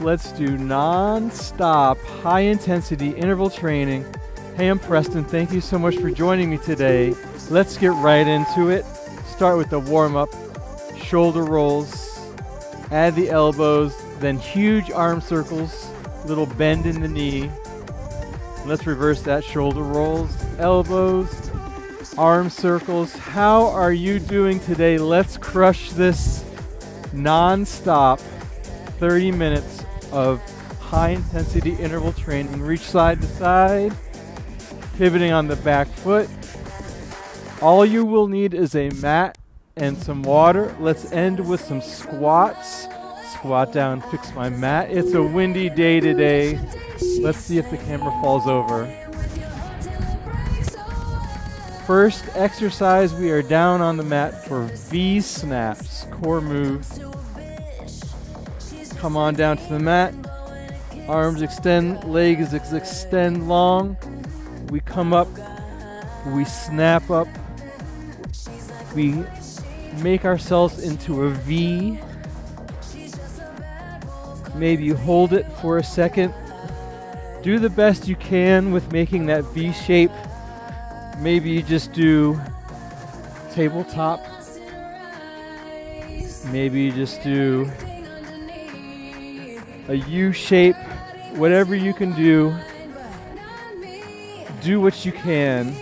Let's do non-stop, high-intensity interval training. Hey, I'm Preston. Thank you so much for joining me today. Let's get right into it. Start with the warm-up, shoulder rolls, add the elbows, then huge arm circles, little bend in the knee. Let's reverse that, shoulder rolls, elbows, arm circles. How are you doing today? Let's crush this non-stop 30 minutes of high intensity interval training. Reach side to side, pivoting on the back foot. All you will need is a mat and some water. Let's end with some squats. Squat down, fix my mat. It's a windy day today. Let's see if the camera falls over. First exercise, we are down on the mat for V snaps, core move. Come on down to the mat. Arms extend, legs extend long. We come up, we snap up. We make ourselves into a V. Maybe you hold it for a second. Do the best you can with making that V shape. Maybe you just do tabletop. Maybe you just do a U shape. Whatever you can do, do what you can.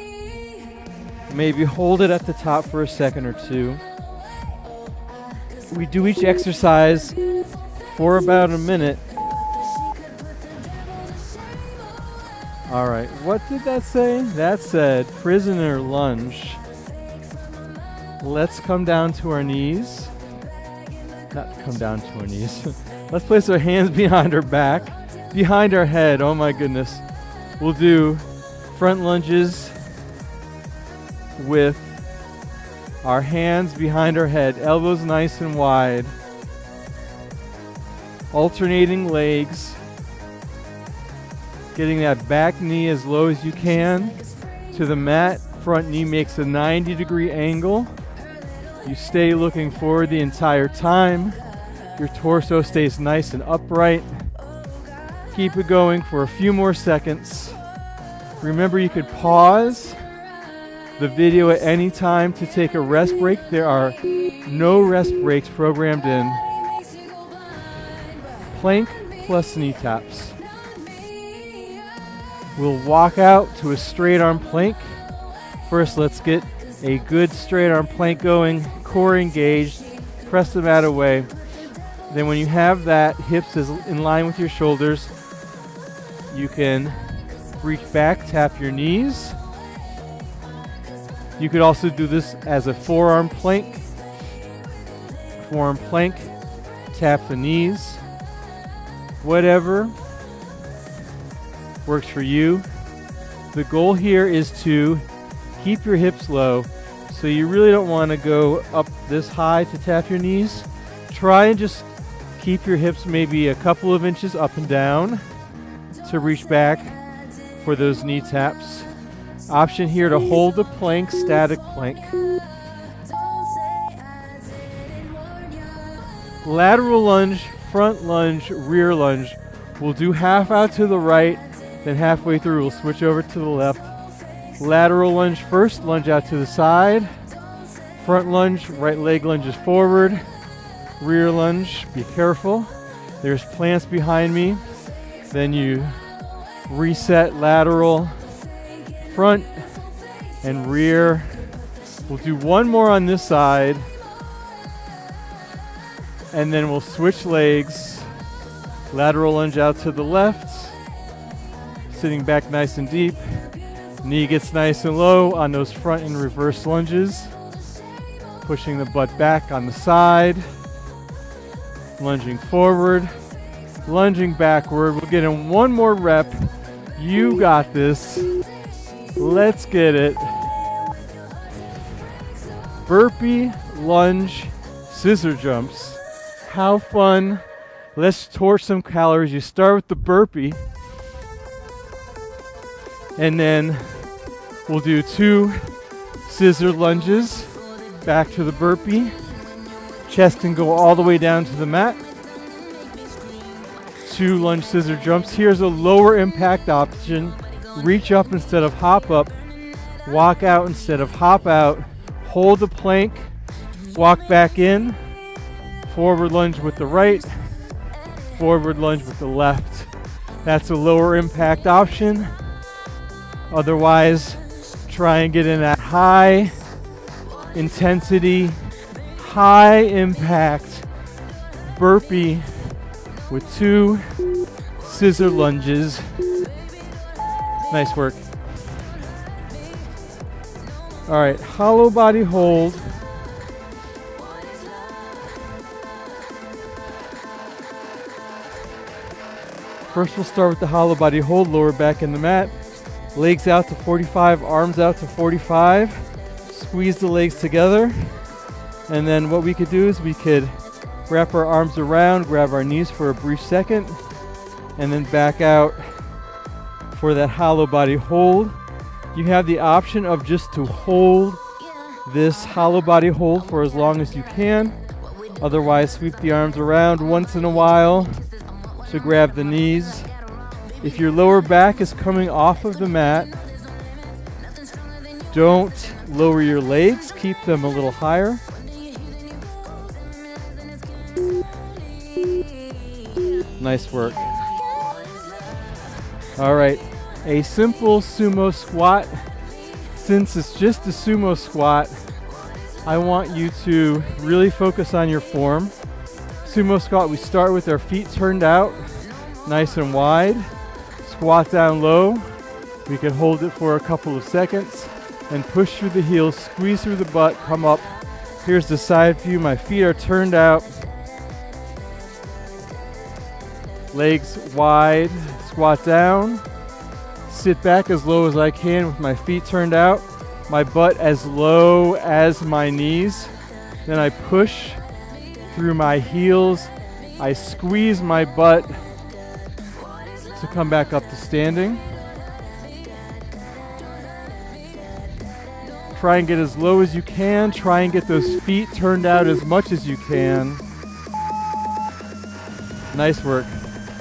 Maybe hold it at the top for a second or two. We do each exercise for about a minute. All right, what did that say? That said prisoner lunge. Let's come down to our knees. Not come down to our knees. Let's place our hands behind our back, behind our head. Oh my goodness. We'll do front lunges with our hands behind our head, elbows nice and wide. Alternating legs. Getting that back knee as low as you can to the mat. Front knee makes a 90-degree angle. You stay looking forward the entire time. Your torso stays nice and upright. Keep it going for a few more seconds. Remember, you could pause the video at any time to take a rest break. There are no rest breaks programmed in. Plank plus knee taps. We'll walk out to a straight arm plank. First, let's get a good straight arm plank going, core engaged, press the mat away. Then when you have that, hips is in line with your shoulders, you can reach back, tap your knees. You could also do this as a forearm plank. Forearm plank, tap the knees. Whatever works for you. The goal here is to keep your hips low, so you really don't want to go up this high to tap your knees. Try and just keep your hips maybe a couple of inches up and down to reach back for those knee taps. Option here to hold the plank, static plank. Lateral lunge, front lunge, rear lunge. We'll do half out to the right, then halfway through we'll switch over to the left. Lateral lunge first, lunge out to the side. Front lunge, right leg lunges forward. Rear lunge, be careful. There's plants behind me. Then you reset lateral, front and rear. We'll do one more on this side. And then we'll switch legs. Lateral lunge out to the left. Sitting back nice and deep. Knee gets nice and low on those front and reverse lunges. Pushing the butt back on the side. Lunging forward. Lunging backward. We'll get in one more rep. You got this. Let's get it. Burpee, lunge, scissor jumps. How fun. Let's torch some calories. You start with the burpee. And then we'll do 2 scissor lunges. Back to the burpee. Chest can go all the way down to the mat. 2 lunge scissor jumps. Here's a lower impact option. Reach up instead of hop up. Walk out instead of hop out. Hold the plank. Walk back in. Forward lunge with the right. Forward lunge with the left. That's a lower impact option. Otherwise, try and get in that high intensity, high impact burpee with 2 scissor lunges. Nice work. All right, hollow body hold. First, we'll start with the hollow body hold, lower back in the mat. Legs out to 45, arms out to 45. Squeeze the legs together. And then what we could do is we could wrap our arms around, grab our knees for a brief second, and then back out for that hollow body hold. You have the option of just to hold this hollow body hold for as long as you can. Otherwise, sweep the arms around once in a while to grab the knees. If your lower back is coming off of the mat, don't lower your legs, keep them a little higher. Nice work. All right, a simple sumo squat. Since it's just a sumo squat, I want you to really focus on your form. Sumo squat, we start with our feet turned out, nice and wide. Squat down low. We can hold it for a couple of seconds and push through the heels, squeeze through the butt, come up. Here's the side view. My feet are turned out. Legs wide, squat down. Sit back as low as I can with my feet turned out. My butt as low as my knees. Then I push through my heels. I squeeze my butt to come back up to standing. Try and get as low as you can. Try and get those feet turned out as much as you can. Nice work.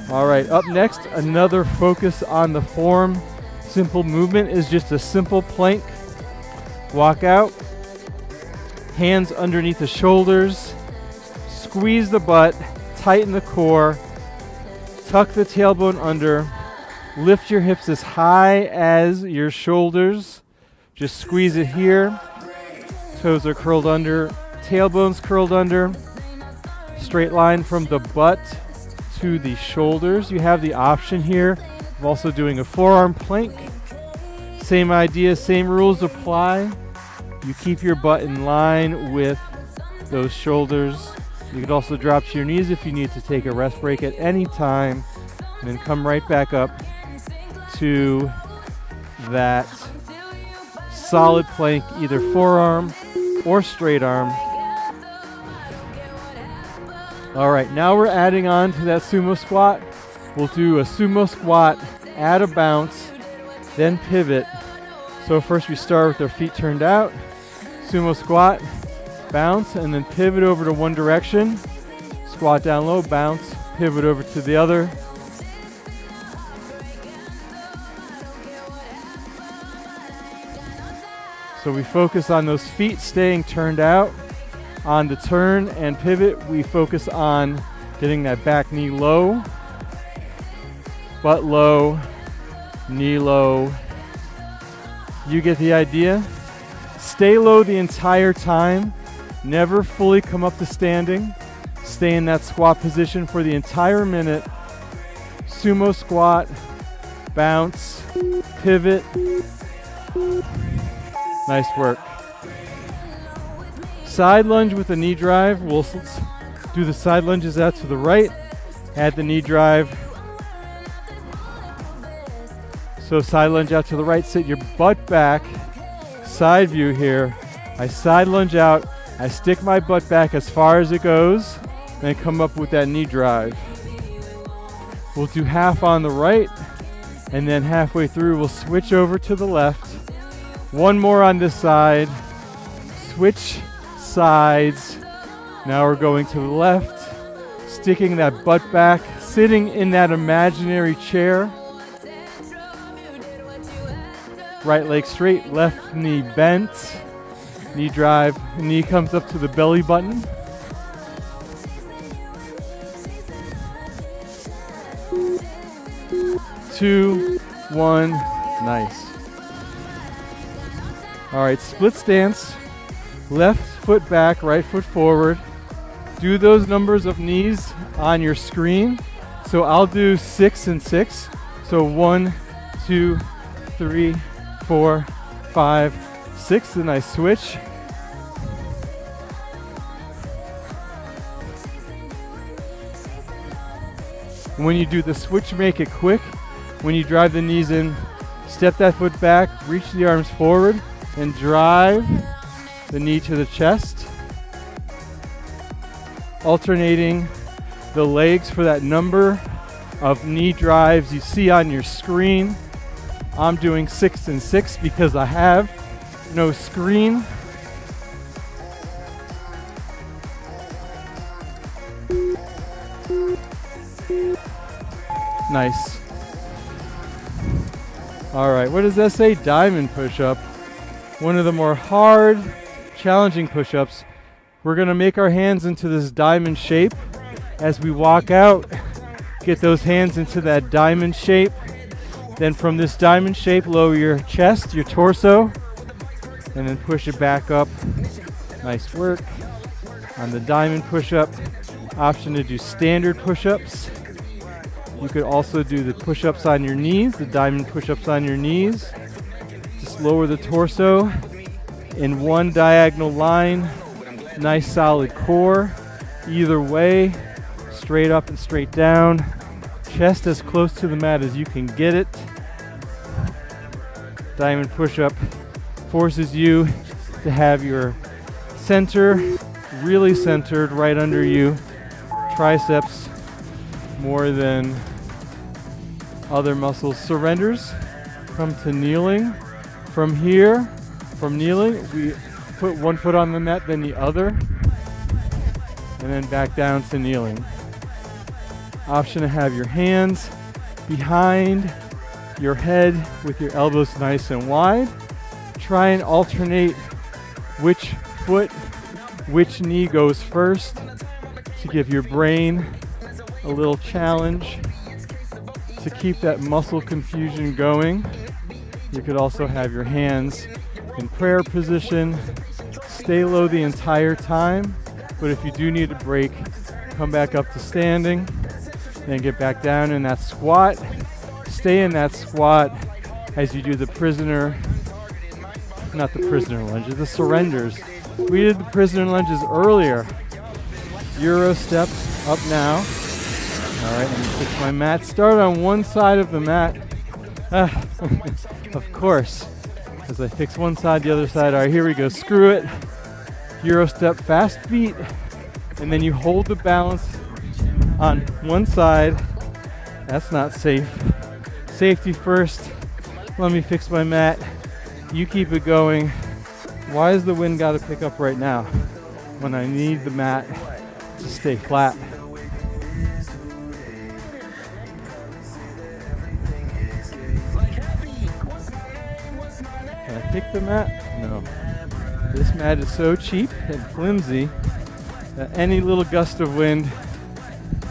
All right, up next, another focus on the form. Simple movement is just a simple plank. Walk out. Hands underneath the shoulders. Squeeze the butt. Tighten the core. Tuck the tailbone under. Lift your hips as high as your shoulders. Just squeeze it here. Toes are curled under. Tailbone's curled under. Straight line from the butt to the shoulders. You have the option here of also doing a forearm plank. Same idea, same rules apply. You keep your butt in line with those shoulders. You could also drop to your knees if you need to take a rest break at any time, and then come right back up to that solid plank, either forearm or straight arm. All right, now we're adding on to that sumo squat. We'll do a sumo squat, add a bounce, then pivot. So first we start with our feet turned out, sumo squat, bounce, and then pivot over to one direction. Squat down low, bounce, pivot over to the other. So we focus on those feet staying turned out. On the turn and pivot, we focus on getting that back knee low, butt low, knee low. You get the idea. Stay low the entire time. Never fully come up to standing. Stay in that squat position for the entire minute. Sumo squat, bounce, pivot. Nice work. Side lunge with a knee drive. We'll do the side lunges out to the right. Add the knee drive. So side lunge out to the right. Sit your butt back. Side view here. I side lunge out. I stick my butt back as far as it goes. Then come up with that knee drive. We'll do half on the right. And then halfway through, we'll switch over to the left. One more on this side. Switch sides. Now we're going to the left, sticking that butt back, sitting in that imaginary chair. Right leg straight, left knee bent. Knee drive, knee comes up to the belly button. Two, one, nice. All right, split stance. Left foot back, right foot forward. Do those numbers of knees on your screen. So I'll do 6 and 6. So 1, 2, 3, 4, 5, 6. Then I switch. When you do the switch, make it quick. When you drive the knees in, step that foot back, reach the arms forward, and drive the knee to the chest. Alternating the legs for that number of knee drives you see on your screen. I'm doing 6 and 6 because I have no screen. Nice. All right, what does that say? Diamond push-up. One of the more hard, challenging push-ups. We're gonna make our hands into this diamond shape. As we walk out, get those hands into that diamond shape. Then from this diamond shape, lower your chest, your torso, and then push it back up. Nice work. On the diamond push-up, option to do standard push-ups. You could also do the push-ups on your knees, the diamond push-ups on your knees. Just lower the torso in one diagonal line. Nice solid core. Either way, straight up and straight down. Chest as close to the mat as you can get it. Diamond push-up forces you to have your center really centered right under you. Triceps more than other muscles. Surrenders, come to kneeling. From here, from kneeling, we put one foot on the mat, then the other, and then back down to kneeling. Option to have your hands behind your head with your elbows nice and wide. Try and alternate which foot, which knee goes first to give your brain a little challenge to keep that muscle confusion going. You could also have your hands in prayer position. Stay low the entire time, but if you do need a break, come back up to standing, then get back down in that squat. Stay in that squat as you do the not the prisoner lunges, the surrenders. We did the prisoner lunges earlier. Euro step up now. All right, let me fix my mat. Start on one side of the mat. Of course, as I fix one side, the other side. All right, here we go. Screw it. Euro step, fast feet, and then you hold the balance on one side. That's not safe. Safety first. Let me fix my mat. You keep it going. Why has the wind got to pick up right now when I need the mat to stay flat? Can I pick the mat? No. This mat is so cheap and flimsy that any little gust of wind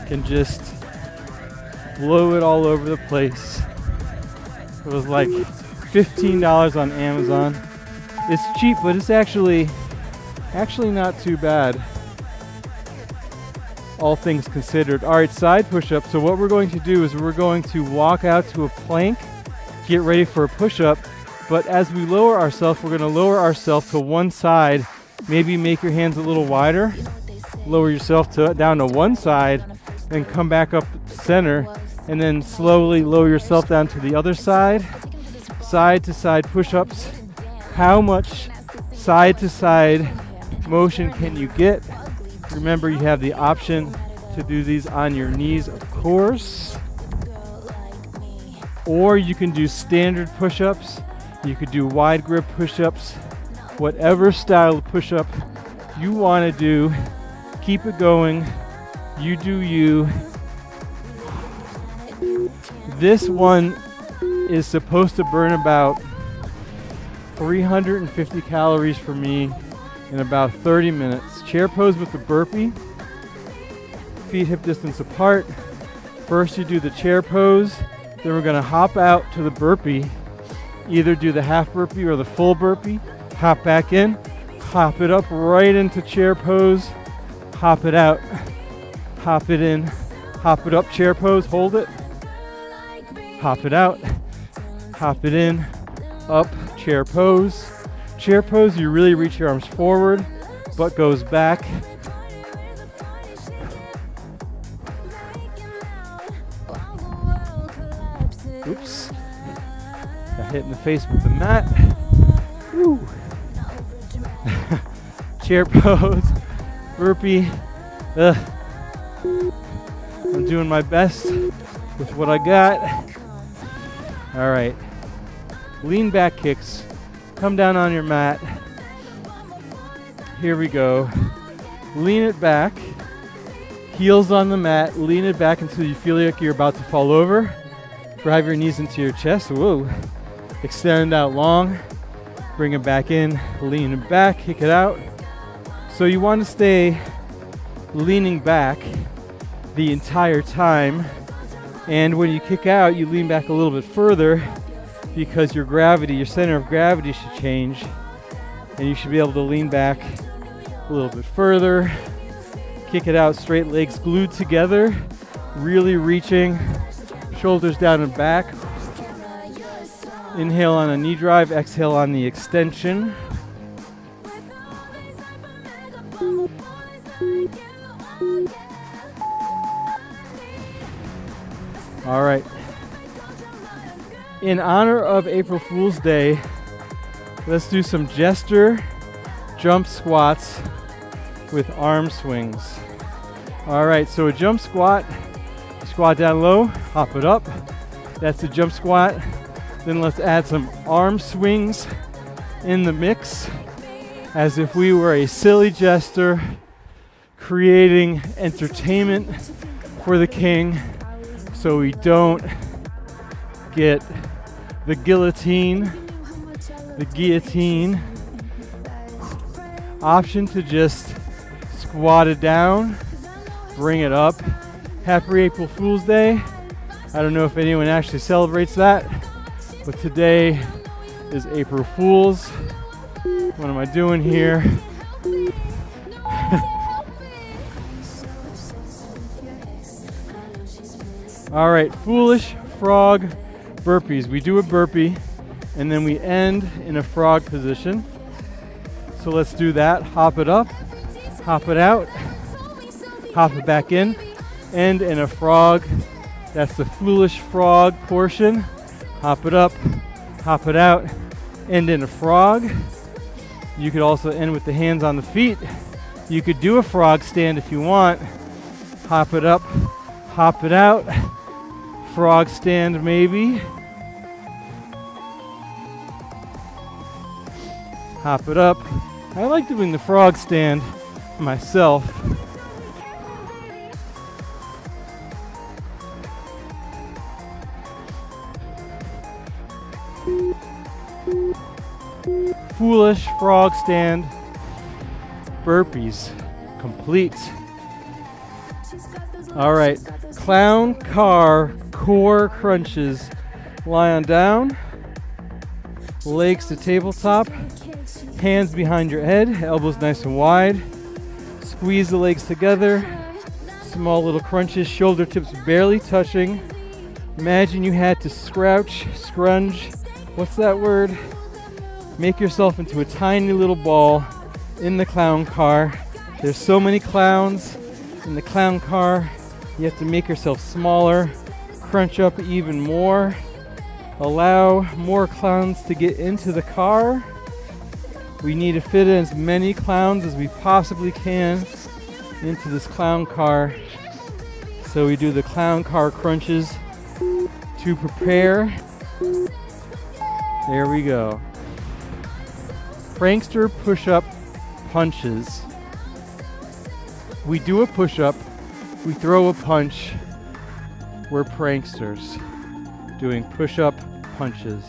can just blow it all over the place. It was like $15 on Amazon. It's cheap, but it's actually not too bad, all things considered. All right, side push-up. So what we're going to do is we're going to walk out to a plank, get ready for a push-up. But as we lower ourselves, we're going to lower ourselves to one side. Maybe make your hands a little wider. Lower yourself down to one side, then come back up center, and then slowly lower yourself down to the other side. Side to side push-ups. How much side to side motion can you get? Remember, you have the option to do these on your knees, of course. Or you can do standard push-ups. You could do wide grip push-ups. Whatever style of push-up you want to do, keep it going. You do you. This one is supposed to burn about 350 calories for me in about 30 minutes. Chair pose with the burpee. Feet hip distance apart. First you do the chair pose, then we're gonna hop out to the burpee. Either do the half burpee or the full burpee. Hop back in, hop it up right into chair pose, hop it out, hop it in, hop it up, chair pose, hold it, hop it out, hop it in, up, chair pose. Chair pose, you really reach your arms forward, butt goes back. Oops. Got hit in the face with the mat. Woo. Chair pose, burpee. I'm doing my best with what I got. All right. Lean back kicks. Come down on your mat. Here we go. Lean it back. Heels on the mat. Lean it back until you feel like you're about to fall over. Drive your knees into your chest. Whoa. Extend out long. Bring it back in. Lean it back. Kick it out. So you want to stay leaning back the entire time. And when you kick out, you lean back a little bit further because your gravity, your center of gravity should change. And you should be able to lean back a little bit further. Kick it out, straight legs glued together. Really reaching. Shoulders down and back. Inhale on a knee drive, exhale on the extension. All right. In honor of April Fool's Day, let's do some gesture jump squats with arm swings. All right, so a jump squat, squat down low, hop it up. That's a jump squat. Then let's add some arm swings in the mix as if we were a silly jester creating entertainment for the king so we don't get the guillotine. Option to just squat it down, bring it up. Happy April Fool's Day. I don't know if anyone actually celebrates that, but today is April Fool's. What am I doing here? All right, foolish frog burpees. We do a burpee and then we end in a frog position. So let's do that. Hop it up, hop it out, hop it back in, end in a frog. That's the foolish frog portion. Hop it up, hop it out, end in a frog. You could also end with the hands on the feet. You could do a frog stand if you want. Hop it up, hop it out, frog stand maybe. Hop it up. I like doing the frog stand myself. Foolish frog stand burpees complete. All right, clown car core crunches. Lie on down, legs to tabletop, hands behind your head, elbows nice and wide. Squeeze the legs together, small little crunches, shoulder tips barely touching. Imagine you had to scrunch, what's that word? Make yourself into a tiny little ball in the clown car. There's so many clowns in the clown car. You have to make yourself smaller, crunch up even more. Allow more clowns to get into the car. We need to fit in as many clowns as we possibly can into this clown car. So we do the clown car crunches to prepare. There we go. Prankster push-up punches. We do a push-up, we throw a punch, we're pranksters doing push-up punches.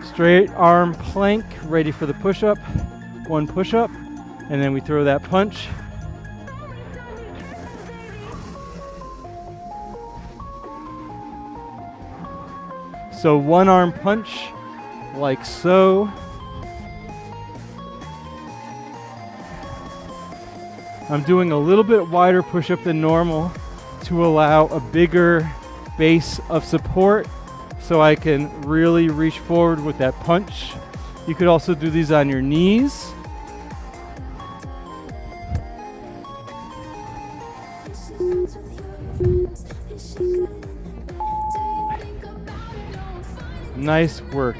Straight arm plank, ready for the push-up. One push-up, and then we throw that punch. So one arm punch, like so. I'm doing a little bit wider push-up than normal to allow a bigger base of support so I can really reach forward with that punch. You could also do these on your knees. Nice work.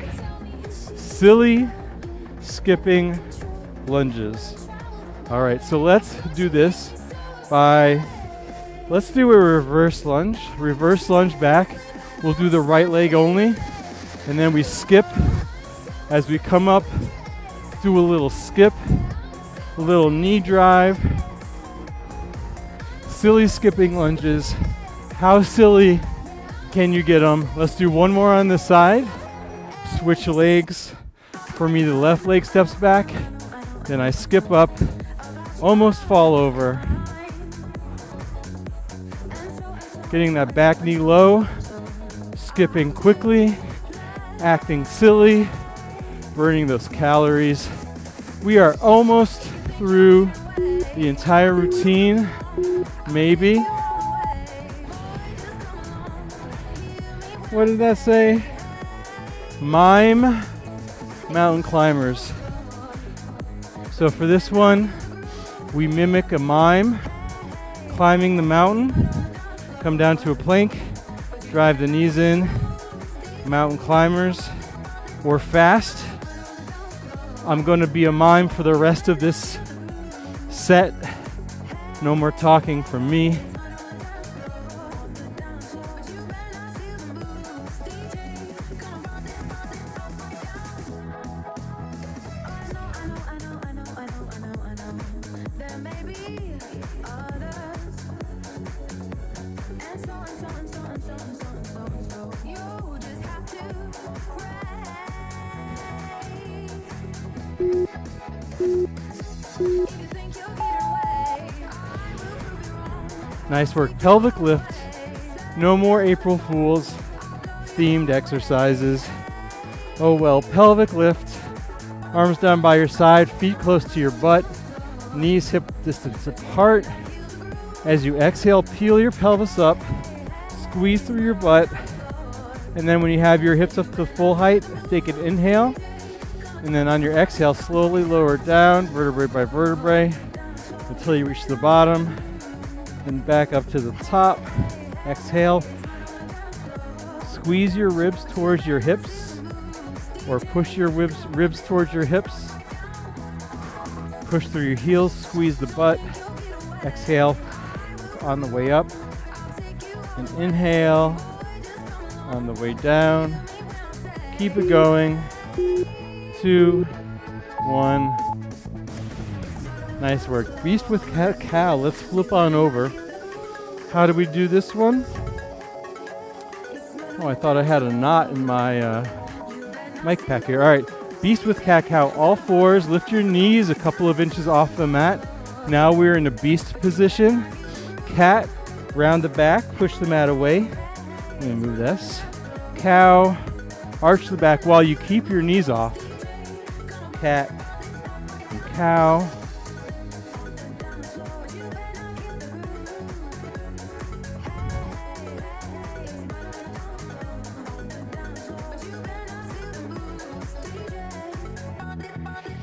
Silly skipping lunges. All right, so let's do this let's do a reverse lunge. Reverse lunge back. We'll do the right leg only, and then we skip as we come up. Do a little skip, a little knee drive. Silly skipping lunges. How silly can you get them? Let's do one more on the side. Switch legs. For me, the left leg steps back. Then I skip up, almost fall over. Getting that back knee low. Skipping quickly. Acting silly. Burning those calories. We are almost through the entire routine. Maybe. What did that say? Mime mountain climbers. So for this one, we mimic a mime climbing the mountain. Come down to a plank, drive the knees in. Mountain climbers. We're fast. I'm going to be a mime for the rest of this set. No more talking from me. Nice work. Pelvic lift. No more April Fools themed exercises. Oh well. Pelvic lift. Arms down by your side, feet close to your butt, knees hip distance apart. As you exhale, peel your pelvis up, squeeze through your butt, and then when you have your hips up to full height, take an inhale, and then on your exhale, slowly lower it down, vertebrae by vertebrae, until you reach the bottom, and back up to the top. Exhale. Squeeze your ribs towards your hips, or push your ribs towards your hips. Push through your heels, squeeze the butt. Exhale on the way up, and inhale on the way down. Keep it going. 2, 1. Nice work. Beast with cow. Let's flip on over. How do we do this one? Oh, I thought I had a knot in my mic pack here. All right. Beast with cat-cow. All fours. Lift your knees a couple of inches off the mat. Now we're in a beast position. Cat. Round the back. Push the mat away. Let me move this. Cow. Arch the back while you keep your knees off. Cat and cow.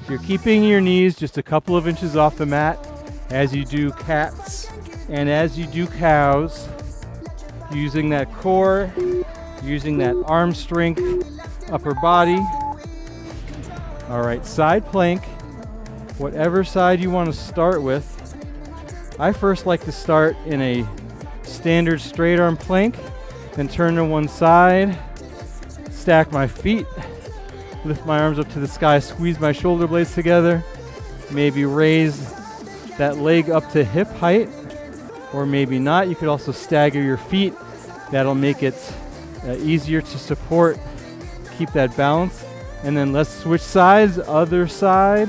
You're keeping your knees just a couple of inches off the mat as you do cats and as you do cows, using that core, using that arm strength, upper body. All right, side plank, whatever side you want to start with. I first like to start in a standard straight arm plank, then turn to one side, stack my feet, lift my arms up to the sky, squeeze my shoulder blades together, maybe raise that leg up to hip height, or maybe not. You could also stagger your feet That'll make it easier to support, keep that balance. And then let's switch sides, other side,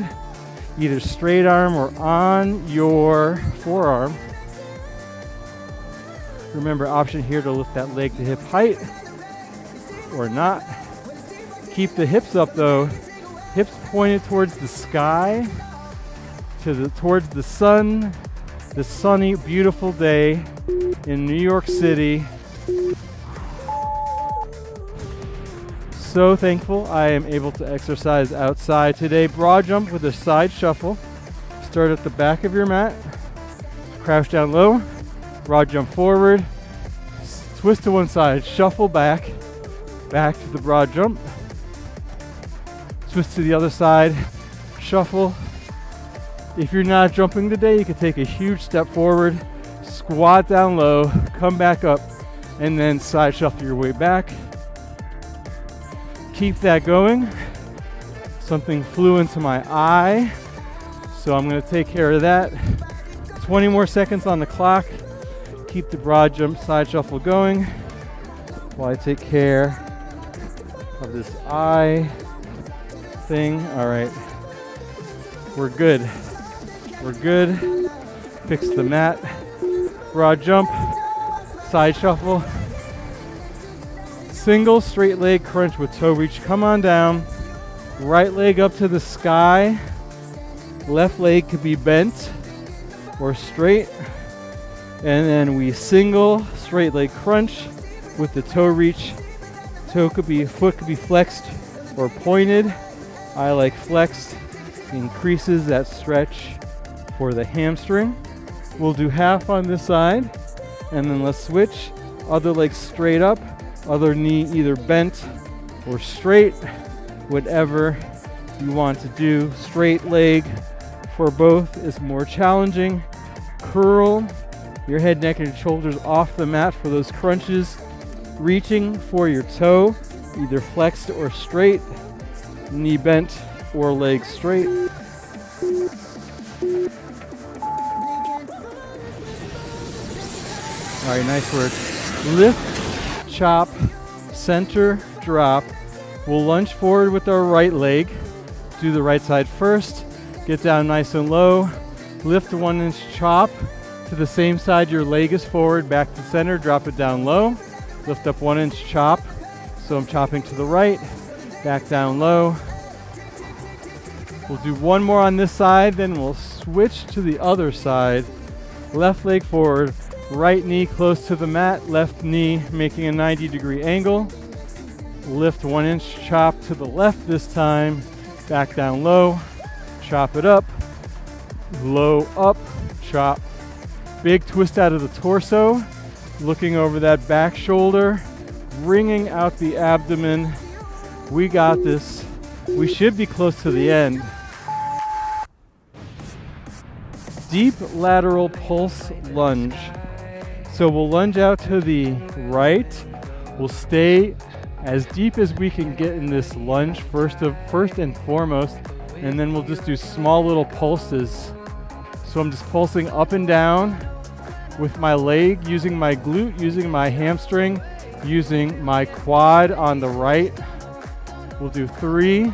either straight arm or on your forearm. Remember, option here to lift that leg to hip height or not. Keep the hips up though, hips pointed towards the sky, towards the sun, the sunny, beautiful day in New York City. So thankful I am able to exercise outside today. Broad jump with a side shuffle. Start at the back of your mat, crouch down low, broad jump forward, twist to one side, shuffle back to the broad jump, twist to the other side, shuffle. If you're not jumping today, you can take a huge step forward, squat down low, come back up, and then side shuffle your way back. Keep that going. Something flew into my eye, so I'm going to take care of that. 20 more seconds on the clock. Keep the broad jump side shuffle going while I take care of this eye thing. All right, we're good. We're good. Fix the mat. Broad jump, side shuffle. Single straight leg crunch with toe reach. Come on down. Right leg up to the sky. Left leg could be bent or straight. And then we single straight leg crunch with the toe reach. Foot could be flexed or pointed. I like flexed. Increases that stretch for the hamstring. We'll do half on this side, and then let's switch. Other leg straight up, other knee either bent or straight, whatever you want to do. Straight leg for both is more challenging. Curl your head, neck, and shoulders off the mat for those crunches. Reaching for your toe, either flexed or straight, knee bent or leg straight. All right, nice work. Lift, chop, center, drop. We'll lunge forward with our right leg. Do the right side first. Get down nice and low. Lift 1 inch chop to the same side your leg is forward, back to center, drop it down low. Lift up 1 inch chop. So I'm chopping to the right, back down low. We'll do one more on this side, then we'll switch to the other side. Left leg forward, right knee close to the mat, left knee making a 90-degree angle. Lift 1 inch chop to the left this time, back down low, chop it up, low up, chop. Big twist out of the torso, looking over that back shoulder, bringing out the abdomen. We got this. We should be close to the end. Deep lateral pulse lunge. So we'll lunge out to the right. We'll stay as deep as we can get in this lunge first and foremost, and then we'll just do small little pulses. So I'm just pulsing up and down with my leg, using my glute, using my hamstring, using my quad on the right. We'll do 3,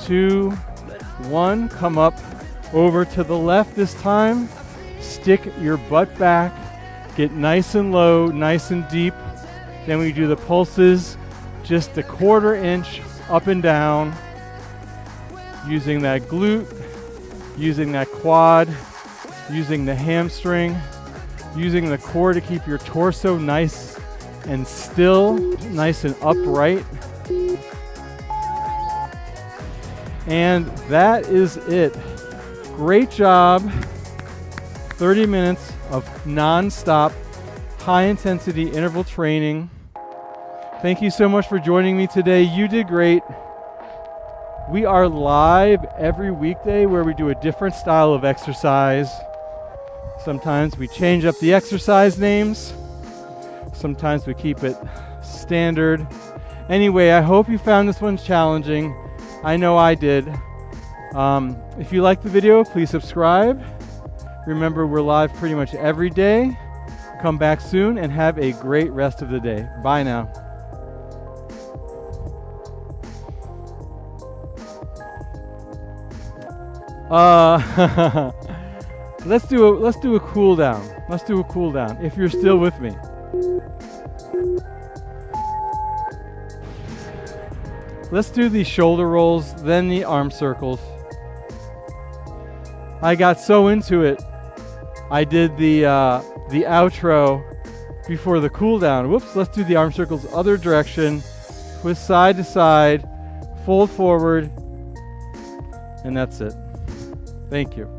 2, 1. Come up over to the left this time. Stick your butt back. Get nice and low, nice and deep. Then we do the pulses, just a 1/4 inch up and down, using that glute, using that quad, using the hamstring, using the core to keep your torso nice and still, nice and upright. And that is it. Great job. 30 minutes of non-stop, high-intensity interval training. Thank you so much for joining me today. You did great. We are live every weekday where we do a different style of exercise. Sometimes we change up the exercise names. Sometimes we keep it standard. Anyway, I hope you found this one challenging. I know I did. If you liked the video, please subscribe. Remember, we're live pretty much every day. Come back soon and have a great rest of the day. Bye now. Let's do a cool down. Let's do a cool down if you're still with me. Let's do the shoulder rolls, then the arm circles. I got so into it, I did the outro before the cool down. Whoops, let's do the arm circles other direction. Twist side to side, fold forward, and that's it. Thank you.